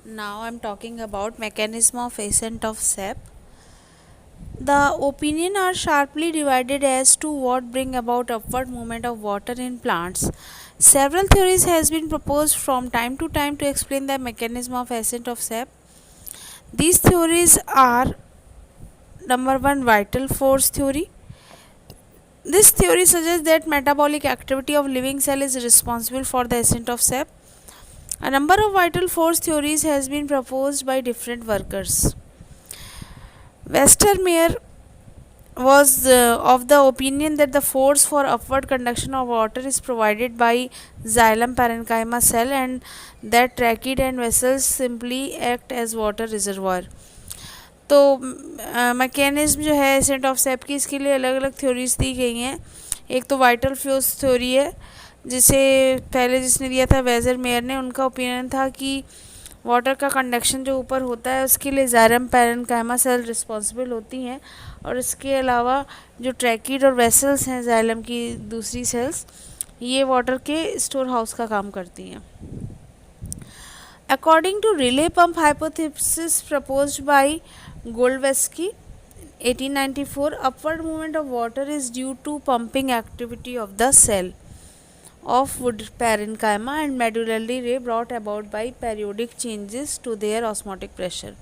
Now I'm talking about mechanism of ascent of sap. The opinion are sharply divided as to what bring about upward movement of water in plants. Several theories has been proposed from time to time to explain the mechanism of ascent of sap. These theories are: number 1, vital force theory. This theory suggests that metabolic activity of living cell is responsible for the ascent of sap. A number of vital force theories has been proposed by different workers. Westermeyer was of the opinion that the force for upward conduction of water is provided by xylem parenchyma cell and that trachea and vessels simply act as water reservoir. तो mechanism जो है ascent of सेप की, इसके लिए अलग अलग theories दी गई हैं. एक तो वाइटल फ्लोस थ्योरी है, जिसे पहले जिसने दिया था वेजरमेयर ने. उनका ओपिनियन था कि वाटर का कंडक्शन जो ऊपर होता है उसके लिए जायरम पैरेन्काइमा सेल रिस्पॉन्सिबल होती हैं, और इसके अलावा जो ट्रैकिड और वेसल्स हैं जाइलम की दूसरी सेल्स, ये वाटर के स्टोर हाउस का काम करती हैं. According to relay pump hypothesis proposed by Godlewski 1894, upward movement of water is due to pumping activity of the cell of wood parenchyma and medullary ray brought about by periodic changes to their osmotic pressure.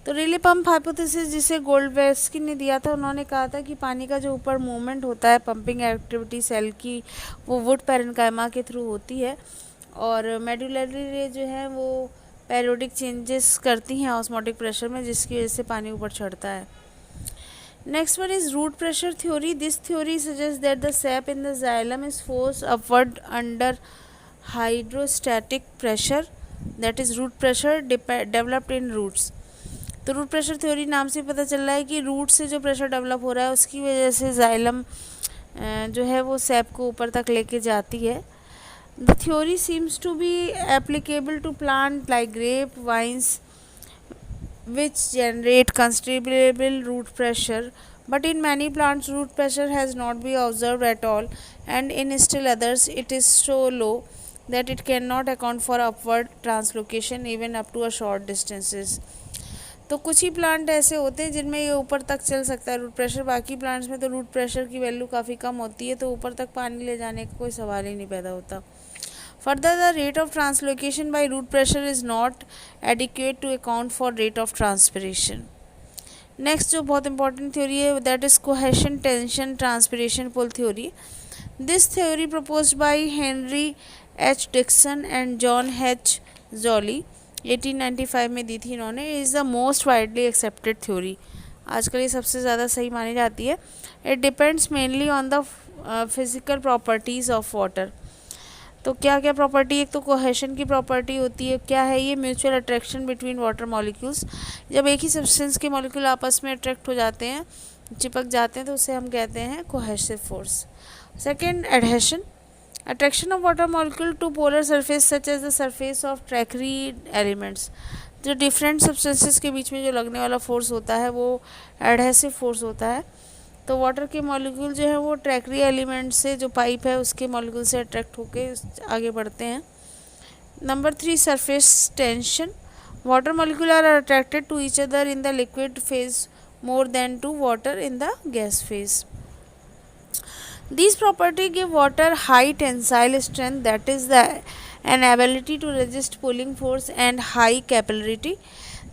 तो relay pump hypothesis जिसे गोल्डवेस्की ने दिया था, उन्होंने कहा था कि पानी का जो ऊपर मूवमेंट होता है, पंपिंग एक्टिविटी सेल की, वो वुड पैरेन्काइमा के थ्रू होती है, और मेडुलरी रे जो है वो पेरियोडिक चेंजेस करती हैं ऑस्मोटिक प्रेशर में, जिसकी वजह से पानी ऊपर चढ़ता है. Next one is root pressure theory. This theory suggests that the sap in the xylem is forced upward under hydrostatic pressure, that is root pressure developed in roots. तो रूट प्रेशर थ्योरी नाम से पता चल रहा है कि root से जो प्रेशर डेवलप हो रहा है उसकी वजह से जाइलम जो है वो सैप को ऊपर तक लेके जाती है. The theory seems to be applicable to plant like grape vines which generate considerable root pressure, but in many plants root pressure has not been observed at all, and in still others it is so low that it cannot account for upward translocation even up to a short distances. तो कुछ ही plant ऐसे होते हैं जिनमें ये ऊपर तक चल सकता है रूट प्रेशर. बाकी प्लांट्स में तो रूट प्रेशर की वैल्यू काफ़ी कम होती है, तो ऊपर तक पानी ले जाने का कोई सवाल ही नहीं पैदा होता. Further, the rate of translocation by root pressure is not adequate to account for rate of transpiration. Next जो बहुत important theory है, that is cohesion tension transpiration pull theory. This theory proposed by Henry H. Dixon and John H. Joly 1895 में दी थी इन्होंने. is the most widely accepted theory. आजकल ये सबसे ज़्यादा सही मानी जाती है. It depends mainly on the physical properties of water. तो क्या क्या प्रॉपर्टी, एक तो कोहेशन की प्रॉपर्टी होती है. क्या है ये? Mutual attraction between water molecules. जब एक ही सब्सटेंस के मॉलिक्यूल आपस में अट्रैक्ट हो जाते हैं, चिपक जाते हैं, तो उसे हम कहते हैं cohesive force. Second, adhesion, attraction of water molecule to polar surface such as the surface of tracheary elements. जो डिफरेंट सब्सटेंसेस के बीच में जो लगने वाला फोर्स होता है वो एडहेसिव फोर्स होता है. तो वाटर के मॉलिक्यूल जो है वो ट्रैकरी एलिमेंट से, जो पाइप है उसके मॉलिक्यूल से अट्रैक्ट होके आगे बढ़ते हैं. Number 3, surface tension. Water molecule are attracted to each other in the liquid phase more than to water in the gas phase. These properties give water high tensile strength, that is an ability to resist pulling force, and high capillarity,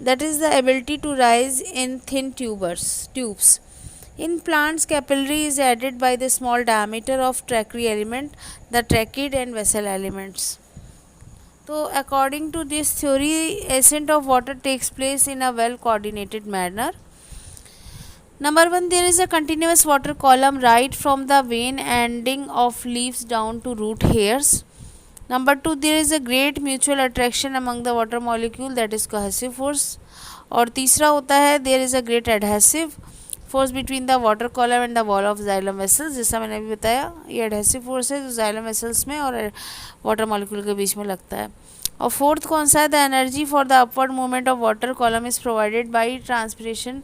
that is the ability to rise in thin tubes. In plants, capillary is added by the small diameter of trachea element, the trachid and vessel elements. So according to this theory, ascent of water takes place in a well coordinated manner. Number 1, there is a continuous water column right from the vein ending of leaves down to root hairs. Number 2, there is a great mutual attraction among the water molecule, that is cohesive force. और तीसरा होता है there is a great adhesive force between the water column and the wall of xylem vessels. जैसा मैंने अभी बताया, ये adhesive force है जो जाइलम वेसल्स में और वाटर मॉलिक्यूल के बीच में लगता है. और फोर्थ कौन सा है? The energy for the upward movement of water column is provided by transpiration